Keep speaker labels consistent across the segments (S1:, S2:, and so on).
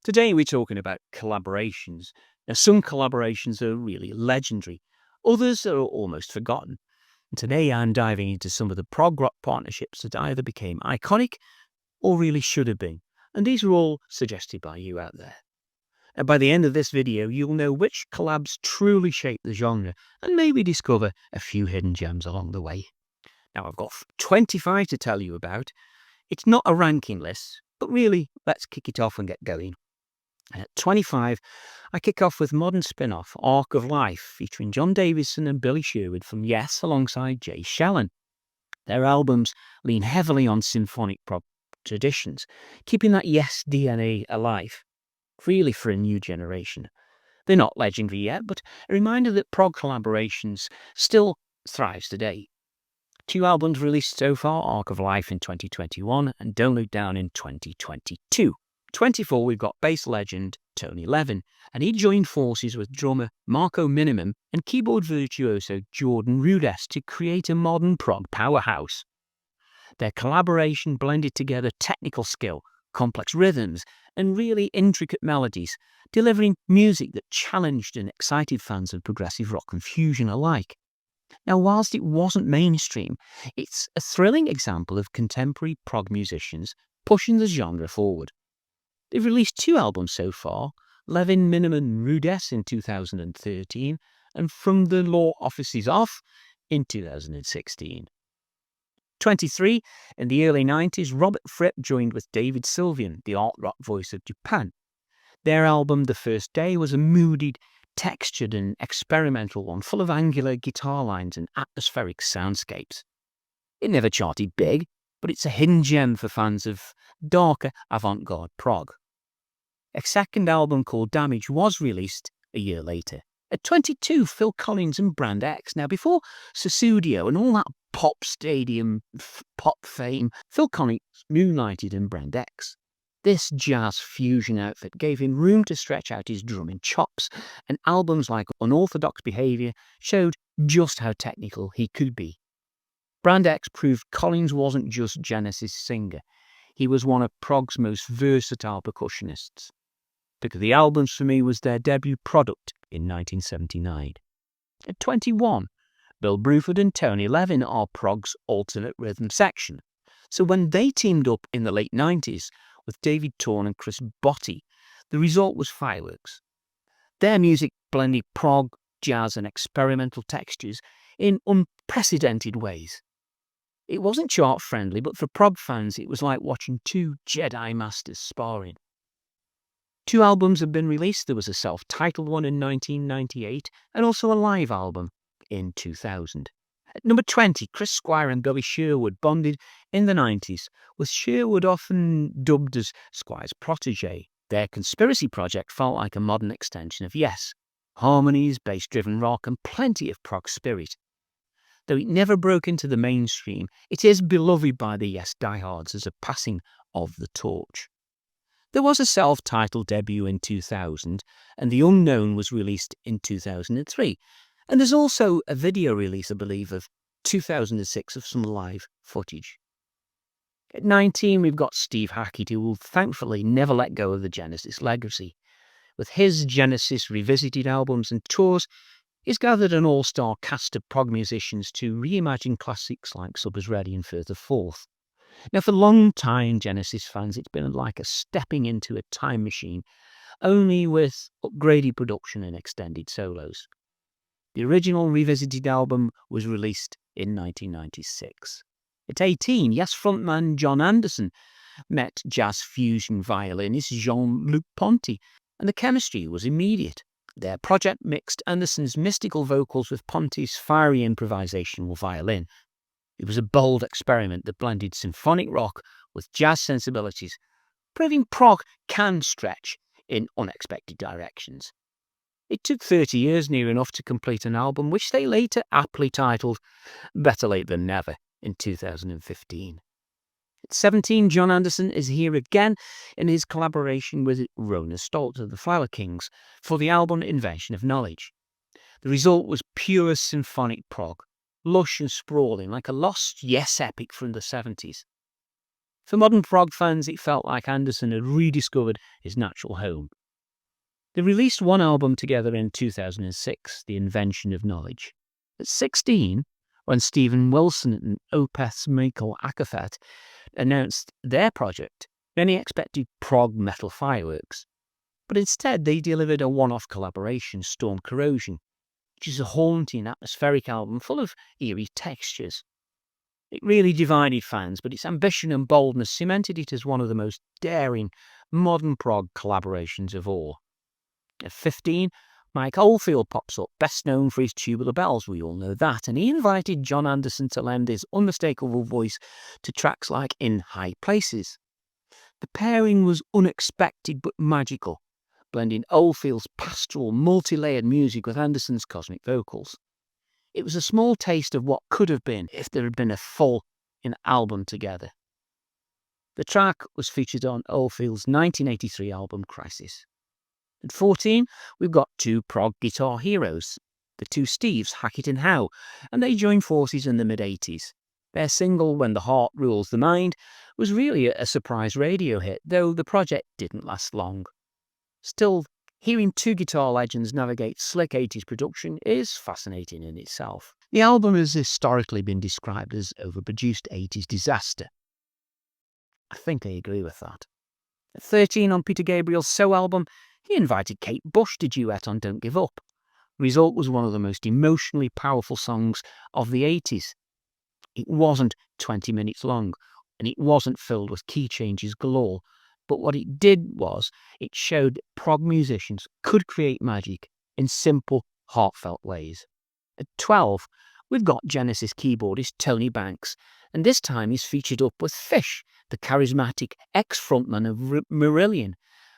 S1: Today we're talking about collaborations. Now, some collaborations are really legendary, others are almost forgotten. And today I'm diving into some of the prog rock partnerships that either became iconic or really should have been. And these are all suggested by you out there. And by the end of this video, you'll know which collabs truly shaped the genre and maybe discover a few hidden gems along the way. Now, I've got 25 to tell you about. It's not a ranking list, but really, let's kick it off and get going. At 25, I kick off with modern spin-off Arc of Life, featuring John Davison and Billy Sherwood from Yes alongside Jay Shellen. Their albums lean heavily on symphonic prog traditions, keeping that Yes DNA alive, really for a new generation. They're not legendary yet, but a reminder that prog collaborations still thrives today. 2 albums released so far, Arc of Life in 2021 and Don't Look Down in 2022. 24, we've got bass legend Tony Levin, and he joined forces with drummer Marco Minimum and keyboard virtuoso Jordan Rudess to create a modern prog powerhouse. Their collaboration blended together technical skill, complex rhythms, and really intricate melodies, delivering music that challenged and excited fans of progressive rock and fusion alike. Now, whilst it wasn't mainstream, it's a thrilling example of contemporary prog musicians pushing the genre forward. They've released 2 albums so far, Levin, Minimum, Rudess in 2013 and From the Law Offices Off in 2016. 23, in the early 90s, Robert Fripp joined with David Sylvian, the art rock voice of Japan. Their album The First Day was a moody, textured and experimental one, full of angular guitar lines and atmospheric soundscapes. It never charted big, but it's a hidden gem for fans of darker avant-garde prog. A second album called Damage was released a year later. At 22, Phil Collins and Brand X. Now, before Sussudio and all that pop stadium pop fame, Phil Collins moonlighted in Brand X. This jazz fusion outfit gave him room to stretch out his drumming chops, and albums like Unorthodox Behavior showed just how technical he could be. Brand X proved Collins wasn't just Genesis' singer. He was one of prog's most versatile percussionists. Pick of the albums for me was their debut Product in 1979. At 21, Bill Bruford and Tony Levin are prog's alternate rhythm section. So when they teamed up in the late 90s with David Torn and Chris Botti, the result was fireworks. Their music blended prog, jazz and experimental textures in unprecedented ways. It wasn't chart-friendly, but for prog fans it was like watching 2 Jedi Masters sparring. 2 albums have been released. There was a self-titled one in 1998 and also a live album in 2000. At number 20, Chris Squire and Billy Sherwood bonded in the 90s, with Sherwood often dubbed as Squire's protege. Their conspiracy project felt like a modern extension of Yes. Harmonies, bass-driven rock and plenty of prog spirit. Though it never broke into the mainstream, it is beloved by the Yes diehards as a passing of the torch. There was a self-titled debut in 2000, and The Unknown was released in 2003. And there's also a video release, I believe, of 2006 of some live footage. At 19, we've got Steve Hackett, who will thankfully never let go of the Genesis legacy. With his Genesis Revisited albums and tours, he's gathered an all-star cast of prog musicians to reimagine classics like Supper's Ready and Further Forth. Now, for long-time Genesis fans, it's been like a stepping into a time machine, only with upgraded production and extended solos. The original Revisited album was released in 1996. At 18, Yes frontman John Anderson met jazz fusion violinist Jean-Luc Ponty, and the chemistry was immediate. Their project mixed Anderson's mystical vocals with Ponty's fiery improvisational violin. It was a bold experiment that blended symphonic rock with jazz sensibilities, proving prog can stretch in unexpected directions. It took 30 years near enough to complete an album, which they later aptly titled Better Late Than Never in 2015. At 17, John Anderson is here again in his collaboration with Rona Stolt of the Flower Kings for the album Invention of Knowledge. The result was pure symphonic prog, lush and sprawling like a lost Yes epic from the 70s. For modern prog fans, it felt like Anderson had rediscovered his natural home. They released one album together in 2006, The Invention of Knowledge. At 16, when Stephen Wilson and Opeth's Michael Akafat announced their project, many expected prog metal fireworks. But instead, they delivered a one-off collaboration, Storm Corrosion, which is a haunting, atmospheric album full of eerie textures. It really divided fans, but its ambition and boldness cemented it as one of the most daring modern prog collaborations of all. At 15, Mike Oldfield pops up, best known for his Tubular Bells, we all know that, and he invited John Anderson to lend his unmistakable voice to tracks like In High Places. The pairing was unexpected but magical, blending Oldfield's pastoral, multi-layered music with Anderson's cosmic vocals. It was a small taste of what could have been if there had been a full album together. The track was featured on Oldfield's 1983 album Crisis. At 14, we've got two prog guitar heroes, the two Steves, Hackett and Howe, and they joined forces in the mid-80s. Their single, When the Heart Rules the Mind, was really a surprise radio hit, though the project didn't last long. Still, hearing two guitar legends navigate slick 80s production is fascinating in itself. The album has historically been described as overproduced 80s disaster. I think I agree with that. At 13, on Peter Gabriel's So album, he invited Kate Bush to duet on Don't Give Up. The result was one of the most emotionally powerful songs of the 80s. It wasn't 20 minutes long, and it wasn't filled with key changes galore, but what it did was it showed prog musicians could create magic in simple, heartfelt ways. At 12, we've got Genesis keyboardist Tony Banks, and this time he's featured up with Fish, the charismatic ex-frontman of Marillion,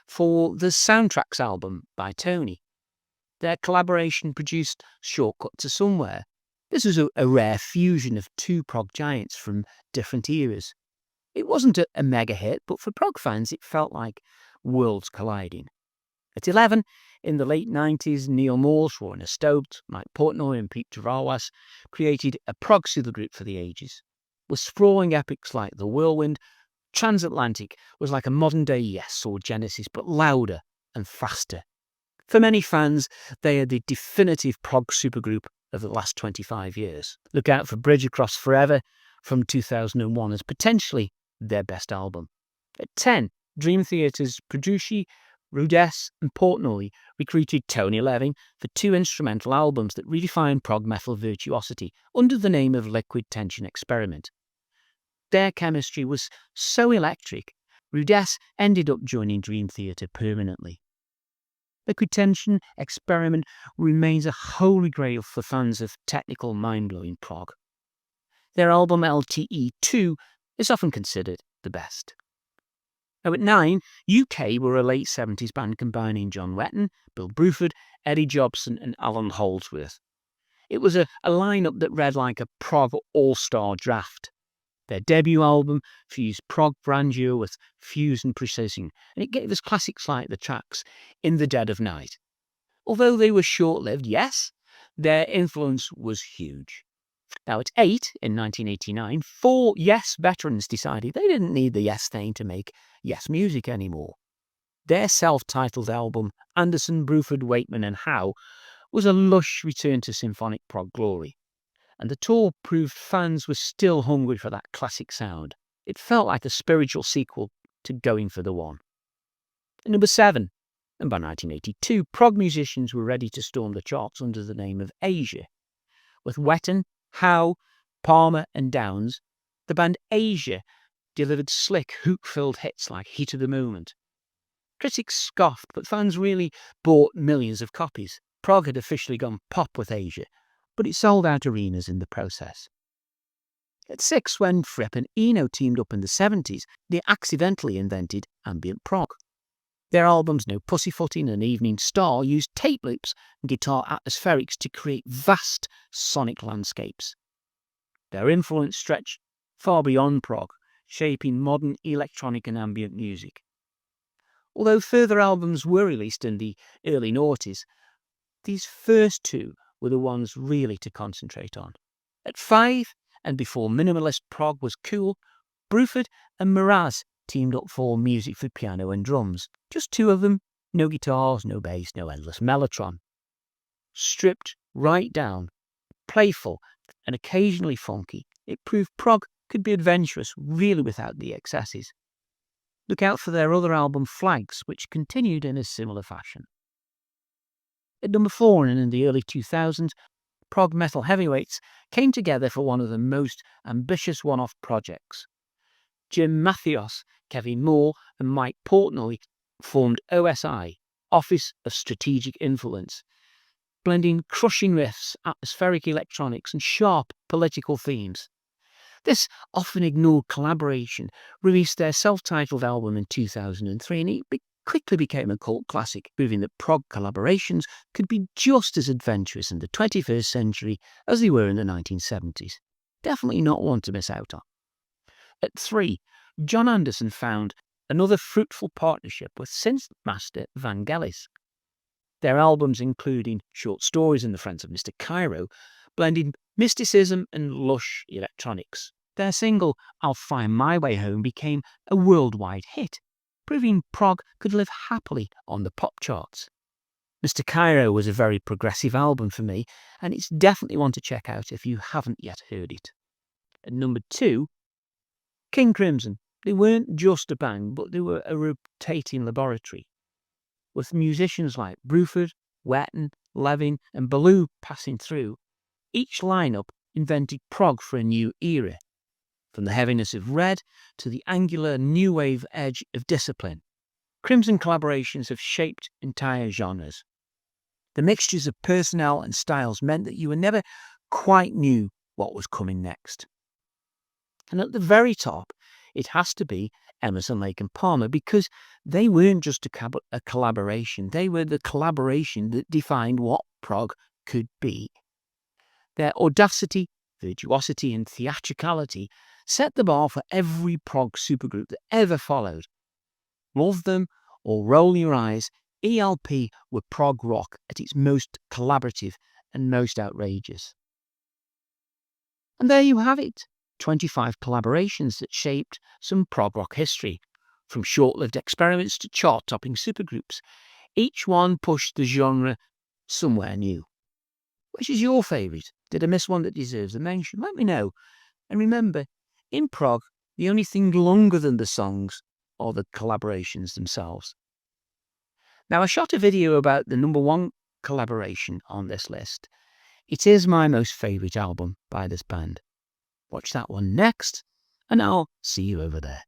S1: for the Soundtracks album by Tony. Their collaboration produced Shortcut to Somewhere. This was a rare fusion of two prog giants from different eras. It wasn't a mega hit, but for prog fans it felt like worlds colliding. At 11, in the late 90s, Neil Morse, Warren Stokes, Mike Portnoy and Pete Tarawas created a prog supergroup for the ages. With sprawling epics like The Whirlwind, Transatlantic was like a modern-day Yes or Genesis, but louder and faster. For many fans, they are the definitive prog supergroup of the last 25 years. Look out for Bridge Across Forever from 2001 as potentially their best album. At 10, Dream Theater's Petrucci, Rudess and Portnoy recruited Tony Levin for two instrumental albums that redefined prog metal virtuosity under the name of Liquid Tension Experiment. Their chemistry was so electric, Rudess ended up joining Dream Theater permanently. Liquid Tension Experiment remains a holy grail for fans of technical, mind-blowing prog. Their album LTE2 is often considered the best. Now at 9, UK were a late 70s band combining John Wetton, Bill Bruford, Eddie Jobson and Alan Holdsworth. It was a lineup that read like a prog all-star draft. Their debut album fused prog grandeur with fusion precision, and it gave us classics like the tracks In the Dead of Night. Although they were short-lived, yes, their influence was huge. Now at 8, in 1989, 4 Yes veterans decided they didn't need the Yes thing to make Yes music anymore. Their self-titled album, Anderson, Bruford, Wakeman and Howe, was a lush return to symphonic prog glory. And the tour proved fans were still hungry for that classic sound. It felt like a spiritual sequel to Going for the One. At number 7, and by 1982, prog musicians were ready to storm the charts under the name of Asia. With Wetton, Howe, Palmer and Downs, the band Asia delivered slick, hook-filled hits like Heat of the Moment. Critics scoffed, but fans really bought millions of copies. Prog had officially gone pop with Asia, but it sold out arenas in the process. At 6, when Fripp and Eno teamed up in the 70s, they accidentally invented ambient prog. Their albums No Pussyfootin' and Evening Star used tape loops and guitar atmospherics to create vast sonic landscapes. Their influence stretched far beyond prog, shaping modern electronic and ambient music. Although further albums were released in the early noughties, these first two were the ones really to concentrate on. At 5, and before minimalist prog was cool, Bruford and Mraz teamed up for music for piano and drums. Just two of them, no guitars, no bass, no endless mellotron. Stripped right down, playful and occasionally funky, it proved prog could be adventurous really without the excesses. Look out for their other album Flags, which continued in a similar fashion. At number 4 and in the early 2000s, prog metal heavyweights came together for one of the most ambitious one-off projects. Jim Mathios, Kevin Moore and Mike Portnoy formed OSI, Office of Strategic Influence, blending crushing riffs, atmospheric electronics and sharp political themes. This often ignored collaboration released their self-titled album in 2003 and it quickly became a cult classic, proving that prog collaborations could be just as adventurous in the 21st century as they were in the 1970s. Definitely not one to miss out on. At 3, John Anderson found another fruitful partnership with synth master Vangelis. Their albums, including Short Stories and The Friends of Mr. Cairo, blended mysticism and lush electronics. Their single, I'll Find My Way Home, became a worldwide hit, proving prog could live happily on the pop charts. Mr. Cairo was a very progressive album for me, and it's definitely one to check out if you haven't yet heard it. At number 2, King Crimson. They weren't just a band, but they were a rotating laboratory, with musicians like Bruford, Wetton, Levin and Ballou passing through. Each lineup invented prog for a new era, from the heaviness of Red to the angular new wave edge of Discipline. Crimson collaborations have shaped entire genres. The mixtures of personnel and styles meant that you never quite knew what was coming next. And at the very top, it has to be Emerson, Lake and Palmer, because they weren't just a collaboration, they were the collaboration that defined what prog could be. Their audacity, virtuosity and theatricality set the bar for every prog supergroup that ever followed. Love them or roll your eyes, ELP were prog rock at its most collaborative and most outrageous. And there you have it, 25 collaborations that shaped some prog rock history, from short-lived experiments to chart-topping supergroups. Each one pushed the genre somewhere new. Which is your favourite? Did I miss one that deserves a mention? Let me know. And remember, in prog, the only thing longer than the songs are the collaborations themselves. Now, I shot a video about the number 1 collaboration on this list. It is my most favourite album by this band. Watch that one next, and I'll see you over there.